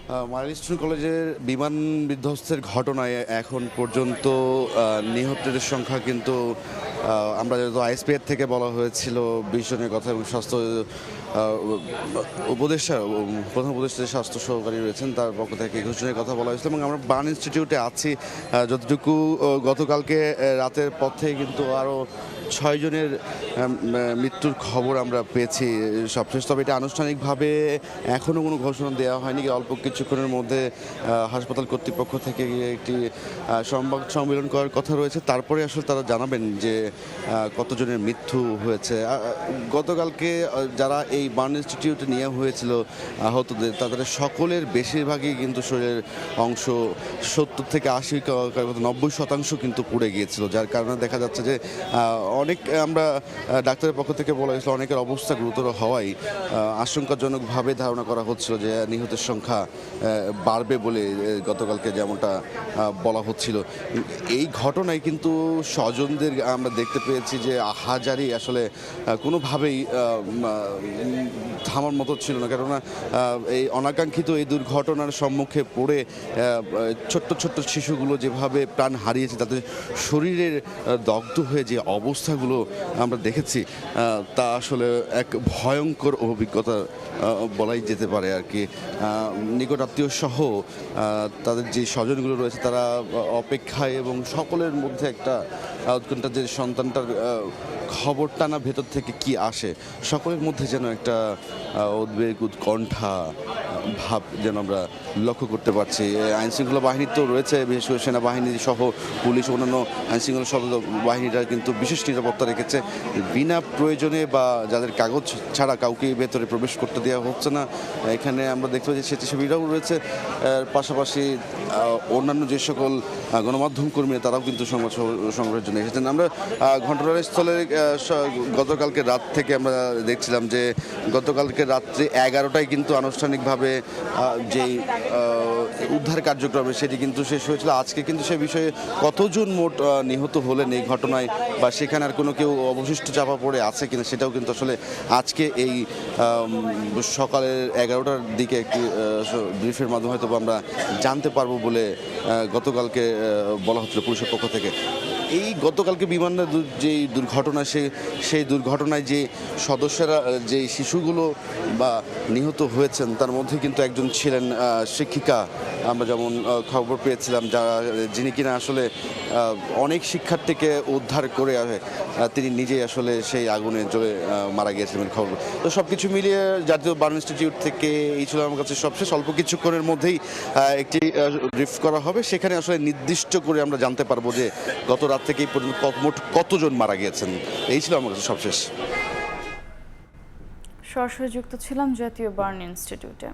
Milestone কলেজের বিমান বিধ্বস্তের ঘটনায় এখন পর্যন্ত নিহতদের সংখ্যা কিন্তু আমরা যেহেতু আইএসপিআর থেকে বলা হয়েছিল 20 জনের কথা, এবং স্বাস্থ্য উপদেষ্টা প্রধান উপদেষ্টা স্বাস্থ্য সহকারী রয়েছেন তার পক্ষ থেকে 21 জনের কথা বলা হয়েছিল। এবং আমরা বার্ন ইনস্টিটিউটে আছি, যতটুকু গতকালকে রাতের পর থেকে কিন্তু আরও 6 জনের মৃত্যুর খবর আমরা পেয়েছি সবশেষ। তবে এটা আনুষ্ঠানিকভাবে এখনও কোনো ঘোষণা দেওয়া হয়নি। অল্প কিছুক্ষণের মধ্যে হাসপাতাল কর্তৃপক্ষ থেকে একটি সংবাদ সম্মেলন করার কথা রয়েছে, তারপরে আসলে তারা জানাবেন যে কতজনের মৃত্যু হয়েছে। গতকালকে যারা এই বার্ন ইনস্টিটিউটে নেওয়া হয়েছিল আহতদের, তাদের সকলের বেশিরভাগই কিন্তু শরীরের অংশ 70 থেকে 80 90% কিন্তু পুড়ে গিয়েছিল, যার কারণে দেখা যাচ্ছে যে অনেক আমরা ডাক্তারের পক্ষ থেকে বলা হয়েছিল অনেকের অবস্থা গুরুতর হওয়ায় আশঙ্কাজনকভাবে ধারণা করা হচ্ছিল যে নিহতের সংখ্যা বাড়বে বলে গতকালকে যেমনটা বলা হচ্ছিল। এই ঘটনায় কিন্তু স্বজনদের আমরা দেখতে পেয়েছি যে হাজারি আসলে কোনোভাবেই থামার মতো ছিল না, কেননা এই অনাকাঙ্ক্ষিত এই দুর্ঘটনার সম্মুখে পড়ে ছোট্ট ছোট্ট শিশুগুলো যেভাবে প্রাণ হারিয়েছে, তাদের শরীরের দগ্ধ হয়ে যে অবস্থাগুলো আমরা দেখেছি, তা আসলে এক ভয়ঙ্কর অভিজ্ঞতা বলাই যেতে পারে আর কি। নিকট আত্মীয় সহ তাদের যে স্বজনগুলো রয়েছে তারা অপেক্ষায়, এবং সকলের মধ্যে একটা উৎকণ্ঠা যে সন্তানটার খবরটা না ভেতর থেকে কি আসে, সকলের মধ্যে যেন একটা উদ্বেগ উৎকণ্ঠা ভাব যেন আমরা লক্ষ্য করতে পারছি। আইনশৃঙ্খলা বাহিনী তো রয়েছে, বিশেষ করে সেনাবাহিনী সহ পুলিশ, অন্যান্য আইনশৃঙ্খলা সদর বাহিনীরা কিন্তু বিশেষ নিরাপত্তা রেখেছে। বিনা প্রয়োজনে বা যাদের কাগজ ছাড়া কাউকে ভেতরে প্রবেশ করতে দেওয়া হচ্ছে না। এখানে আমরা দেখতে পাচ্ছি স্বেচ্ছাসেবীরাও রয়েছে, পাশাপাশি অন্যান্য যে সকল গণমাধ্যম কর্মীরা তারাও কিন্তু সংবাদ সংগ্রহের জন্য এসেছেন। আমরা ঘটনাস্থলে গতকালকে রাত থেকে আমরা দেখছিলাম যে গতকালকে রাত্রে 11টায় কিন্তু আনুষ্ঠানিকভাবে যেই উদ্ধার কার্যক্রমে সেটি কিন্তু শেষ হয়েছিল। আজকে কিন্তু সে বিষয়ে কতজন মোট নিহত হলেন এই ঘটনায়, বা সেখানে আর কোনো কেউ অবশিষ্ট চাপা পড়ে আছে কিনা, সেটাও কিন্তু আসলে আজকে এই সকালের 11টার দিকে একটি ব্রিফের মাধ্যমে হয়তো আমরা জানতে পারবো বলে গতকালকে বলা হচ্ছিল পুলিশের পক্ষ থেকে। এই গতকালকে বিমানের যেই দুর্ঘটনা, সেই দুর্ঘটনায় যে সদস্যরা, যে শিশুগুলো বা নিহত হয়েছেন, তার মধ্যে কিন্তু একজন ছিলেন শিক্ষিকা। আমরা যেমন খবর পেয়েছিলাম, যিনি কিনা আসলে অনেক শিক্ষার্থীকে উদ্ধার করে তিনি নিজেই আসলে সেই আগুনে জ্বলে মারা গিয়েছিলেন খবর। তো সব কিছু মিলিয়ে জাতীয় বার্ন ইনস্টিটিউট থেকে এই ছিল আমার কাছে সবশেষ। অল্প কিছুক্ষণের মধ্যেই একটি ব্রিফ করা হবে, সেখানে আসলে নির্দিষ্ট করে আমরা জানতে পারবো যে গত রাত থেকে এই পর্যন্ত মোট কতজন মারা গিয়েছেন। এই ছিল আমার কাছে সবশেষ। সরাসরি যুক্ত ছিলাম জাতীয় বার্ন ইনস্টিটিউটে।